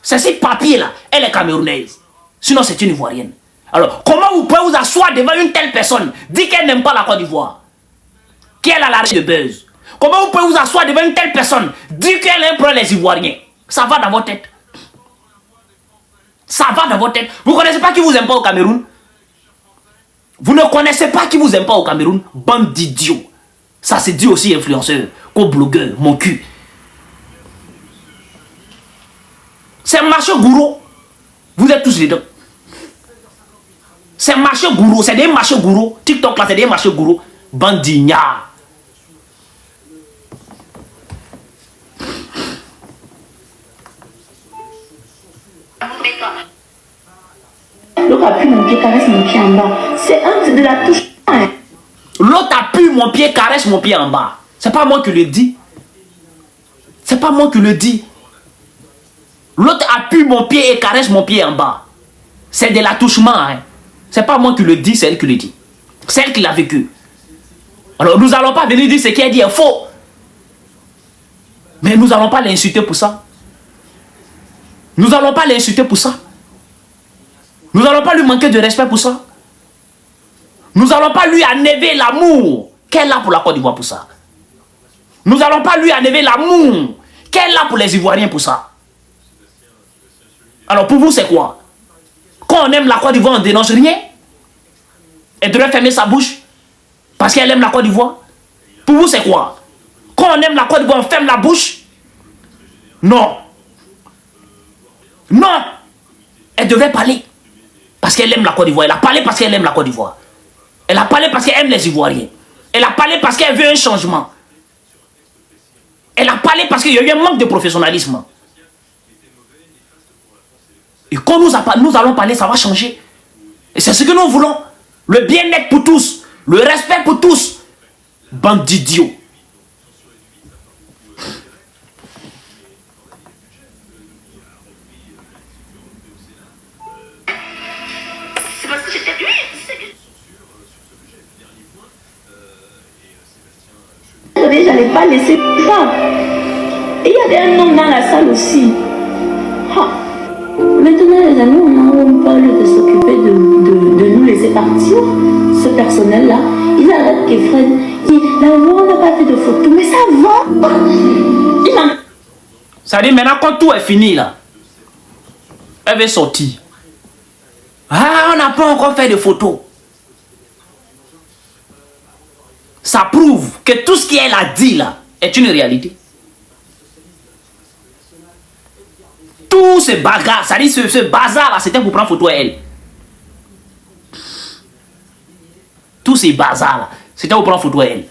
C'est ce papier-là, elle est Camerounaise. Sinon, c'est une Ivoirienne. Alors, comment vous pouvez vous asseoir devant une telle personne, dire qu'elle n'aime pas la Côte d'Ivoire, qu'elle a l'arrêt de buzz? Comment vous pouvez vous asseoir devant une telle personne, dire qu'elle aime prendre les Ivoiriens? Ça va dans votre tête. Ça va dans votre tête. Vous ne connaissez pas qui vous aime pas au Cameroun? Vous ne connaissez pas qui vous aime pas au Cameroun? Bande d'idiots. Ça c'est dit aussi influenceur, co-blogueur, mon cul. C'est marché gourou. Vous êtes tous les deux. C'est marché gourou. C'est des marchés gourou. TikTok là, c'est des marchés gourou. Bande d'ignards. L'autre a pu mon pied, caresse mon pied en bas. C'est un de la touche. L'autre a pu mon pied, caresse mon pied en bas. C'est pas moi qui le dis. C'est pas moi qui le dis. L'autre appuie mon pied et caresse mon pied en bas. C'est de l'attouchement. Hein. C'est pas moi qui le dis, c'est elle qui le dit. C'est elle qui l'a vécu. Alors nous n'allons pas venir dire ce qu'elle dit est faux. Mais nous n'allons pas l'insulter pour ça. Nous n'allons pas l'insulter pour ça. Nous n'allons pas lui manquer de respect pour ça. Nous n'allons pas lui enlever l'amour qu'elle a pour la Côte d'Ivoire pour ça. Nous n'allons pas lui enlever l'amour qu'elle a pour les Ivoiriens pour ça. Alors pour vous c'est quoi? Quand on aime la Côte d'Ivoire on ne dénonce rien? Elle devrait fermer sa bouche parce qu'elle aime la Côte d'Ivoire? Pour vous c'est quoi? Quand on aime la Côte d'Ivoire on ferme la bouche? Non. Non, elle devait parler parce qu'elle aime la Côte d'Ivoire. Elle a parlé parce qu'elle aime la Côte d'Ivoire. Elle a parlé parce qu'elle aime les Ivoiriens. Elle a parlé parce qu'elle veut un changement. Elle a parlé parce qu'il y a eu un manque de professionnalisme. Et quand nous allons parler, ça va changer. Et c'est ce que nous voulons. Le bien-être pour tous. Le respect pour tous. Bande d'idiots. C'est parce que j'étais... Oui, c'est que... J'allais pas laisser ça. Et il y avait un homme dans la salle aussi. Ah. Maintenant, les amis, on parle de s'occuper de nous laisser partir. Ce personnel-là, il arrête Kefren. Il dit, là, on n'a pas fait de photos, mais ça va. Ça dit maintenant, quand tout est fini, là, elle va sortir. Ah, on n'a pas encore fait de photos. Ça prouve que tout ce qu'elle a dit, là, est une réalité. Tout ce bagarre, ça dit ce bazar là, c'était pour prendre photo à elle. Tous ces bazars là, c'était pour prendre photo à elle.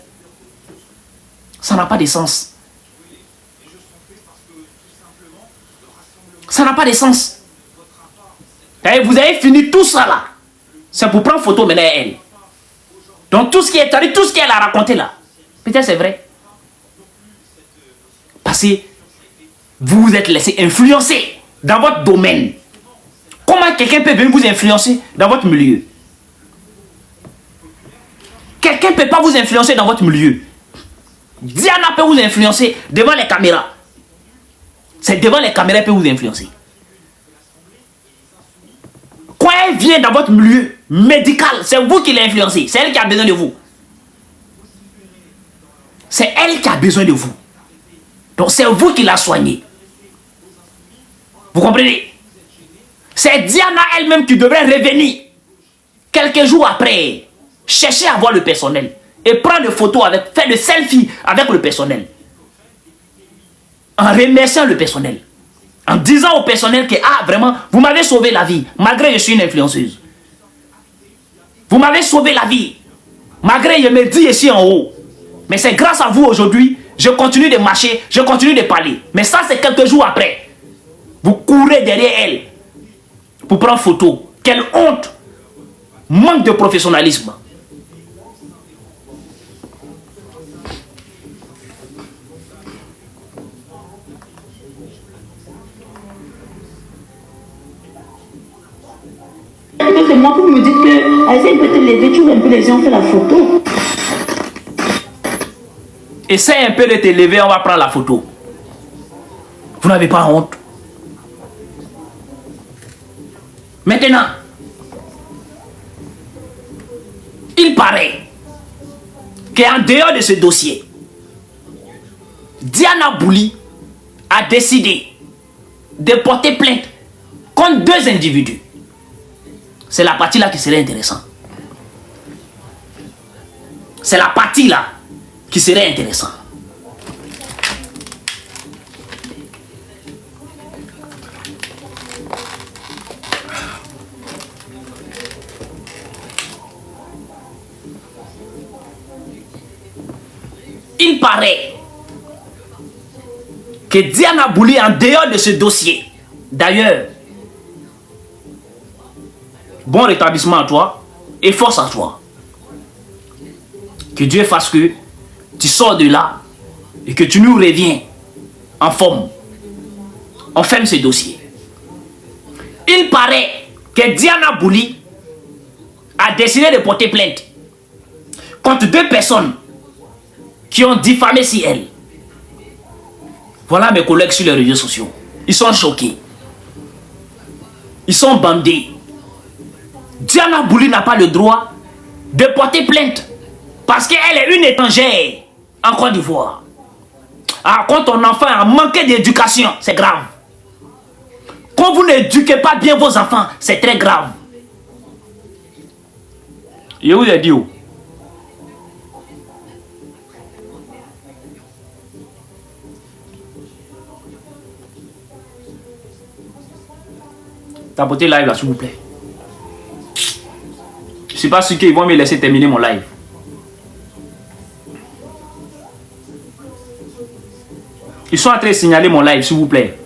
Ça n'a pas de sens. Ça n'a pas de sens. Et vous avez fini tout ça là. C'est pour prendre photo maintenant à elle. Donc tout ce qui est, tout ce qu'elle a raconté là, peut-être c'est vrai. Parce que vous vous êtes laissé influencer dans votre domaine. Comment quelqu'un peut venir vous influencer dans votre milieu? Quelqu'un ne peut pas vous influencer dans votre milieu. Diana peut vous influencer devant les caméras. C'est devant les caméras qu'elle peut vous influencer. Quand elle vient dans votre milieu médical, c'est vous qui l'avez influencé. C'est elle qui a besoin de vous. C'est elle qui a besoin de vous. Donc c'est vous qui la soignez. Vous comprenez? C'est Diana elle-même qui devrait revenir quelques jours après, chercher à voir le personnel et prendre des photos avec, faire des selfies avec le personnel. En remerciant le personnel. En disant au personnel que, ah vraiment, vous m'avez sauvé la vie, malgré que je suis une influenceuse. Vous m'avez sauvé la vie, malgré que je me dis ici en haut. Mais c'est grâce à vous aujourd'hui, je continue de marcher, je continue de parler. Mais ça, c'est quelques jours après. Vous courez derrière elle pour prendre photo. Quelle honte! Manque de professionnalisme. C'est moi qui me dites que essaye de te lever, tu vois un peu les gens, on fait la photo. Essaye un peu de te lever, on va prendre la photo. Vous n'avez pas honte? Maintenant, il paraît qu'en dehors de ce dossier, Diana Bouli a décidé de porter plainte contre 2 individus. C'est la partie là qui serait intéressante. C'est la partie là qui serait intéressante. Il paraît que Diana Bouli, en dehors de ce dossier, d'ailleurs, bon rétablissement à toi et force à toi. Que Dieu fasse que tu sors de là et que tu nous reviens en forme. On ferme ce dossier. Il paraît que Diana Bouli a décidé de porter plainte contre 2 personnes qui ont diffamé si elle. Voilà mes collègues sur les réseaux sociaux. Ils sont choqués. Ils sont bandés. Diana Bouli n'a pas le droit de porter plainte parce qu'elle est une étrangère en Côte d'Ivoire. Ah, quand ton enfant a manqué d'éducation, c'est grave. Quand vous n'éduquez pas bien vos enfants, c'est très grave. Je vous ai dit où? Tapotez live là, s'il vous plaît. Je ne suis pas sûr qu'ils vont me laisser terminer mon live. Ils sont en train de signaler mon live, s'il vous plaît.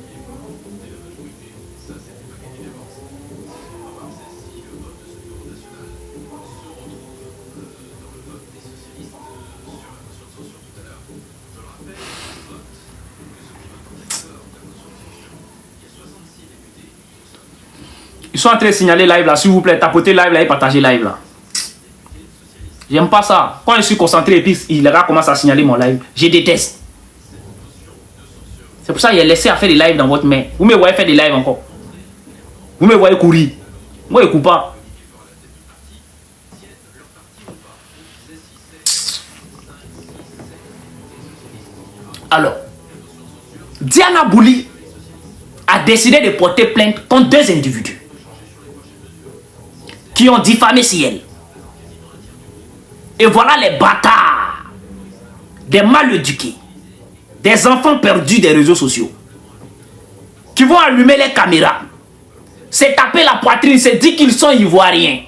Ils sont en train de signaler live là, s'il vous plaît. Tapotez live là et partagez live là. J'aime pas ça. Quand je suis concentré et puis les gars commencent à signaler mon live, je déteste. C'est pour ça qu'il a laissé à faire des lives dans votre main. Vous me voyez faire des lives encore. Vous me voyez courir. Moi, je ne cours pas. Alors, Diana Bouli a décidé de porter plainte contre 2 individus qui ont diffamé Ciel. Et voilà les bâtards, des mal éduqués, des enfants perdus des réseaux sociaux, qui vont allumer les caméras, se taper la poitrine, se dire qu'ils sont ivoiriens,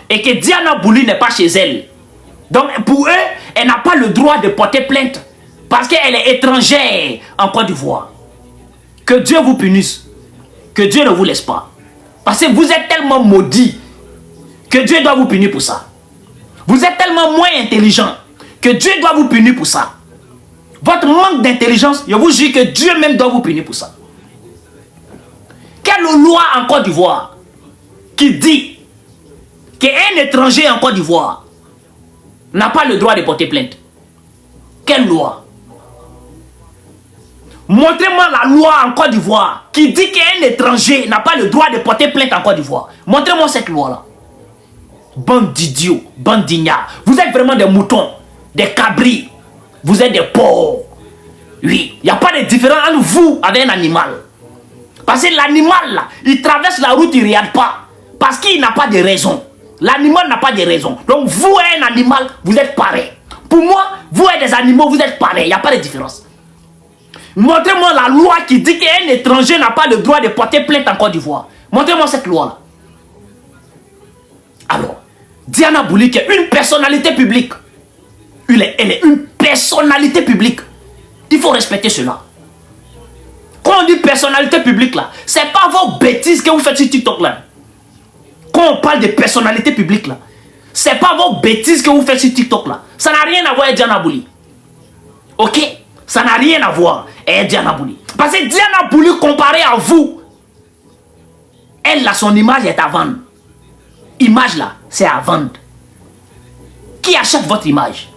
et que Diana Bouli n'est pas chez elle. Donc pour eux, elle n'a pas le droit de porter plainte, parce qu'elle est étrangère en Côte d'Ivoire. Que Dieu vous punisse, que Dieu ne vous laisse pas. Parce que vous êtes tellement maudits, que Dieu doit vous punir pour ça. Vous êtes tellement moins intelligent, que Dieu doit vous punir pour ça. Votre manque d'intelligence, je vous jure que Dieu même doit vous punir pour ça. Quelle loi en Côte d'Ivoire qui dit qu'un étranger en Côte d'Ivoire n'a pas le droit de porter plainte? Quelle loi? Montrez-moi la loi en Côte d'Ivoire qui dit qu'un étranger n'a pas le droit de porter plainte en Côte d'Ivoire. Montrez-moi cette loi-là. Bande d'idiots, bande d'ignards. Vous êtes vraiment des moutons, des cabris. Vous êtes des porcs. Oui, il n'y a pas de différence entre vous avec un animal. Parce que l'animal, là, il traverse la route, il ne regarde pas. Parce qu'il n'a pas de raison. L'animal n'a pas de raison. Donc vous, un animal, vous êtes pareil. Pour moi, vous êtes des animaux, vous êtes pareil. Il n'y a pas de différence. Montrez-moi la loi qui dit qu'un étranger n'a pas le droit de porter plainte en Côte d'Ivoire. Montrez-moi cette loi-là. Alors, Diana Bouli, qui est une personnalité publique. Elle est une personnalité publique. Il faut respecter cela. Quand on dit personnalité publique là, c'est pas vos bêtises que vous faites sur TikTok là. Quand on parle de personnalité publique là, c'est pas vos bêtises que vous faites sur TikTok là. Ça n'a rien à voir avec Diana Bouli. Ok? Ça n'a rien à voir avec Diana Bouli. Parce que Diana Bouli, comparé à vous, elle là, son image est à vendre. Image là, c'est à vendre. Qui achète votre image?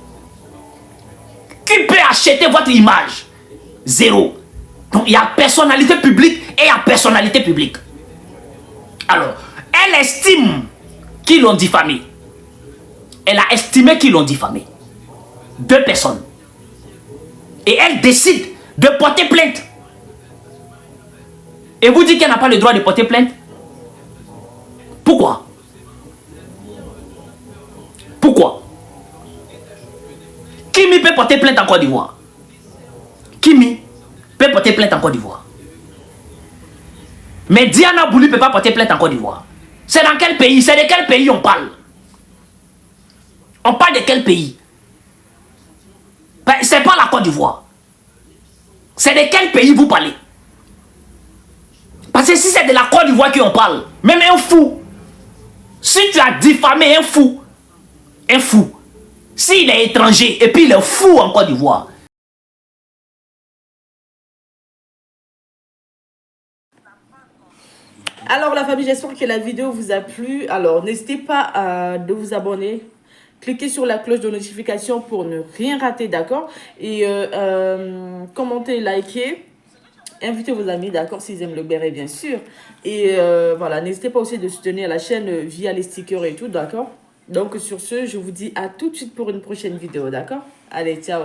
Qui peut acheter votre image? Zéro. Donc il y a personnalité publique et il y a personnalité publique. Alors, elle estime qu'ils l'ont diffamé. Elle a estimé qu'ils l'ont diffamé. 2 personnes. Et elle décide de porter plainte. Et vous dites qu'elle n'a pas le droit de porter plainte? Pourquoi? Pourquoi? Kimi peut porter plainte en Côte d'Ivoire. Kimi peut porter plainte en Côte d'Ivoire. Mais Diana Bouli ne peut pas porter plainte en Côte d'Ivoire. C'est dans quel pays? C'est de quel pays on parle? On parle de quel pays? C'est pas la Côte d'Ivoire. C'est de quel pays vous parlez? Parce que si c'est de la Côte d'Ivoire qu'on parle, même un fou, si tu as diffamé un fou, s'il est étranger et puis il est fou en Côte d'Ivoire. Alors la famille, j'espère que la vidéo vous a plu. Alors n'hésitez pas de vous abonner. Cliquez sur la cloche de notification pour ne rien rater, d'accord? Et commentez, likez. Invitez vos amis, d'accord, s'ils aiment le béret, bien sûr. Et voilà, n'hésitez pas aussi de soutenir la chaîne via les stickers et tout, d'accord? Donc sur ce, je vous dis à tout de suite pour une prochaine vidéo, d'accord? Allez, ciao!